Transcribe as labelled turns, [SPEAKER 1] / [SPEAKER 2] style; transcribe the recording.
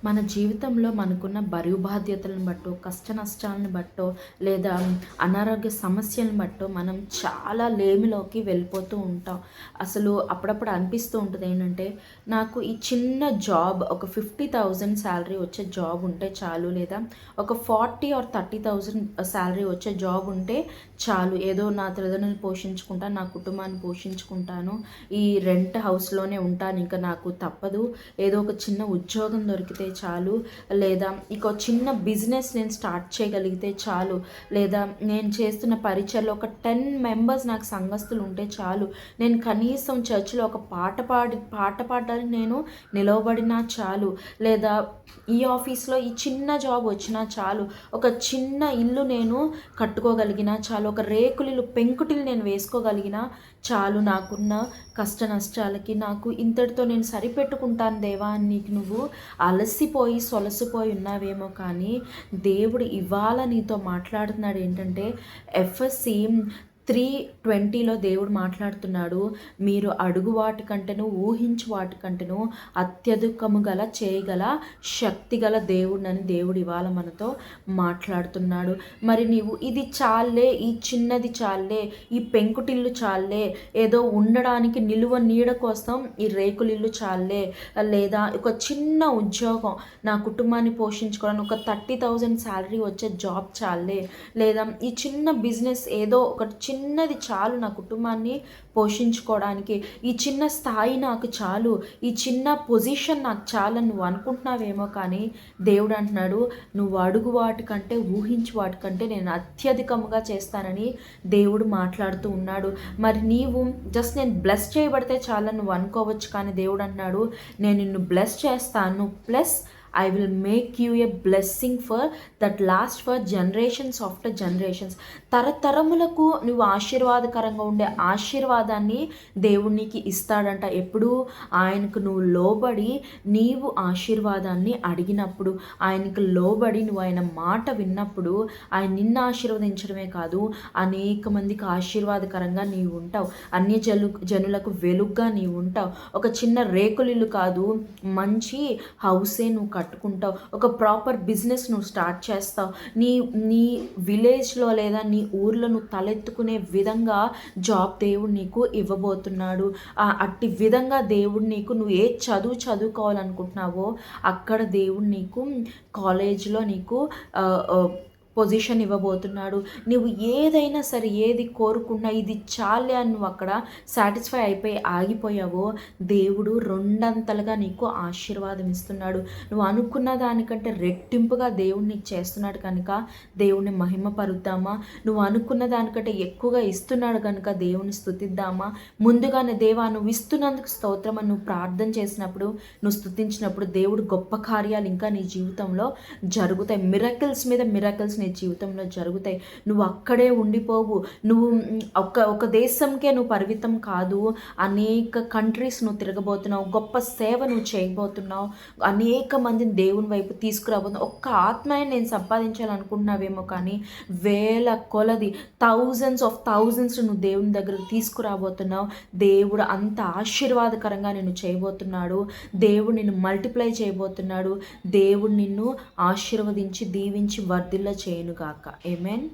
[SPEAKER 1] మన జీవితంలో మనకున్న బరువు బాధ్యతలను బట్టో, కష్ట నష్టాలను బట్టో, లేదా అనారోగ్య సమస్యలను బట్టో మనం చాలా లేమిలోకి వెళ్ళిపోతూ ఉంటాం. అసలు అప్పుడప్పుడు అనిపిస్తూ ఉంటుంది ఏంటంటే, నాకు ఈ చిన్న జాబ్ ఒక 50,000 శాలరీ వచ్చే జాబ్ ఉంటే చాలు, లేదా ఒక 40 ఆర్ 30,000 శాలరీ వచ్చే జాబ్ ఉంటే చాలు. ఏదో నా తల్లిదండ్రులను పోషించుకుంటాను, నా కుటుంబాన్ని పోషించుకుంటాను, ఈ రెంట్ హౌస్లోనే ఉంటాను, ఇంకా నాకు తప్పదు, ఏదో ఒక చిన్న ఉద్యోగం దొరికితే చాలు, లేదా ఇక చిన్న బిజినెస్ నేను స్టార్ట్ చేయగలిగితే చాలు, లేదా నేను చేస్తున్న పరిచయలో ఒక 10 మెంబర్స్ నాకు సంఘస్థులు ఉంటే చాలు, నేను కనీసం చర్చిలో ఒక పాట పాడడానికి నేను నిలవబడినా చాలు, లేదా ఈ ఆఫీస్లో ఈ చిన్న జాబ్ వచ్చినా చాలు, ఒక చిన్న ఇల్లు నేను కట్టుకోగలిగినా చాలు, ఒక రేకులిల్లు పెంకుటిల్లు నేను వేసుకోగలిగినా చాలు, నాకున్న కష్ట నష్టాలకి నాకు ఇంతటితో నేను సరిపెట్టుకుంటాను దేవా అని నీకు నువ్వు అలసిపోయి సొలసిపోయి ఉన్నావేమో. కానీ దేవుడు ఇవాళ నీతో మాట్లాడుతున్నాడు ఏంటంటే, ఎఫ్ఎస్సి 3:20లో దేవుడు మాట్లాడుతున్నాడు, మీరు అడుగు వాటికంటేను ఊహించు వాటికంటేను అత్యధికము గల చేయగల శక్తి గల దేవుడినని దేవుడు ఇవాళ మనతో మాట్లాడుతున్నాడు. మరి నీవు ఇది చాలే, ఈ చిన్నది చాలే, ఈ పెంకుటిల్లు చాలే, ఏదో ఉండడానికి నిలువ నీడ కోసం ఈ రేకులిల్లు చాలే, లేదా ఒక చిన్న ఉద్యోగం నా కుటుంబాన్ని పోషించుకోవడానికి ఒక 30,000 శాలరీ వచ్చే జాబ్ చాలే, లేదా ఈ చిన్న బిజినెస్ ఏదో ఒక చిన్నది చాలు నా కుటుంబాన్ని పోషించుకోవడానికి, ఈ చిన్న స్థాయి నాకు చాలు, ఈ చిన్న పొజిషన్ నాకు చాలని నువ్వు అనుకుంటున్నావేమో. కానీ దేవుడు అంటున్నాడు, నువ్వు అడుగు వాటికంటే ఊహించు వాటికంటే నేను అత్యధికముగా చేస్తానని దేవుడు మాట్లాడుతూ ఉన్నాడు. మరి నీవు జస్ట్ నేను బ్లెస్ చేయబడితే చాలని నువ్వు అనుకోవచ్చు, కానీ దేవుడు అంటున్నాడు, నేను నిన్ను బ్లెస్ చేస్తాను, plus I will make you a blessing for that last for generations after generations. తరతరములకు నువ్వు ఆశీర్వాదకరంగా ఉండే ఆశీర్వాదాన్ని దేవుడు నీకు ఇస్తాడంట. ఎప్పుడు ఆయనకు నువ్వు లోబడి నీవు ఆశీర్వాదాన్ని అడిగినప్పుడు, ఆయనకు లోబడి నువ్వు ఆయన మాట విన్నప్పుడు, ఆయన నిన్ను ఆశీర్వదించడమే కాదు అనేక మందికి ఆశీర్వాదకరంగా నీవు ఉంటావు, జనులకు వెలుగ్గా నీవు ఉంటావు. ఒక చిన్న రేకులిల్లు కాదు, మంచి హౌసే నువ్వు కట్టుకుంటావు, ఒక ప్రాపర్ బిజినెస్ నువ్వు స్టార్ట్ చేస్తావు, నీ విలేజ్లో లేదా నీ ఊర్లో నువ్వు తలెత్తుకునే విధంగా జాబ్ దేవుడు నీకు ఇవ్వబోతున్నాడు. అట్టి విధంగా దేవుడు నీకు నువ్వు ఏ చదువుకోవాలనుకుంటున్నావో అక్కడ దేవుడు నీకు కాలేజ్లో నీకు పొజిషన్ ఇవ్వబోతున్నాడు. నువ్వు ఏదైనా సరే, ఏది కోరుకున్నా ఇది చాలే అని నువ్వు అక్కడ సాటిస్ఫై అయిపోయి ఆగిపోయావో, దేవుడు రెండంతలుగా నీకు ఆశీర్వాదం ఇస్తున్నాడు. నువ్వు అనుకున్న దానికంటే రెట్టింపుగా దేవుడు నీకు చేస్తున్నాడు కనుక దేవుణ్ణి మహిమపరుద్దామా. నువ్వు అనుకున్న దానికంటే ఎక్కువగా ఇస్తున్నాడు కనుక దేవుని స్తుతిద్దామా. ముందుగానే దేవా నువ్వు ఇస్తున్నందుకు స్తోత్రం అని నువ్వు ప్రార్థన చేసినప్పుడు, నువ్వు స్తుతించినప్పుడు దేవుడు గొప్ప కార్యాలు ఇంకా నీ జీవితంలో జరుగుతాయి. మిరకిల్స్ మీద మిరకిల్స్ నీ జీవితంలో జరుగుతాయి. నువ్వు అక్కడే ఉండిపోవు. నువ్వు ఒక దేశంకే నువ్వు పరిమితం కాదు, అనేక కంట్రీస్ నువ్వు తిరగబోతున్నావు, గొప్ప సేవ నువ్వు చేయబోతున్నావు, అనేక మందిని దేవుని వైపు తీసుకురాబోతున్నావు. ఒక్క ఆత్మని నేను సంపాదించాలనుకుంటున్నావేమో, కానీ వేల కొలది థౌజండ్స్ నువ్వు దేవుని దగ్గరకు తీసుకురాబోతున్నావు. దేవుడు అంత ఆశీర్వాదకరంగా నిన్ను చేయబోతున్నాడు. దేవుడు నిన్ను మల్టిప్లై చేయబోతున్నాడు. దేవుడు నిన్ను ఆశీర్వదించి దీవించి వర్ధిల్ల చేయనుగాక. ఆమేన్.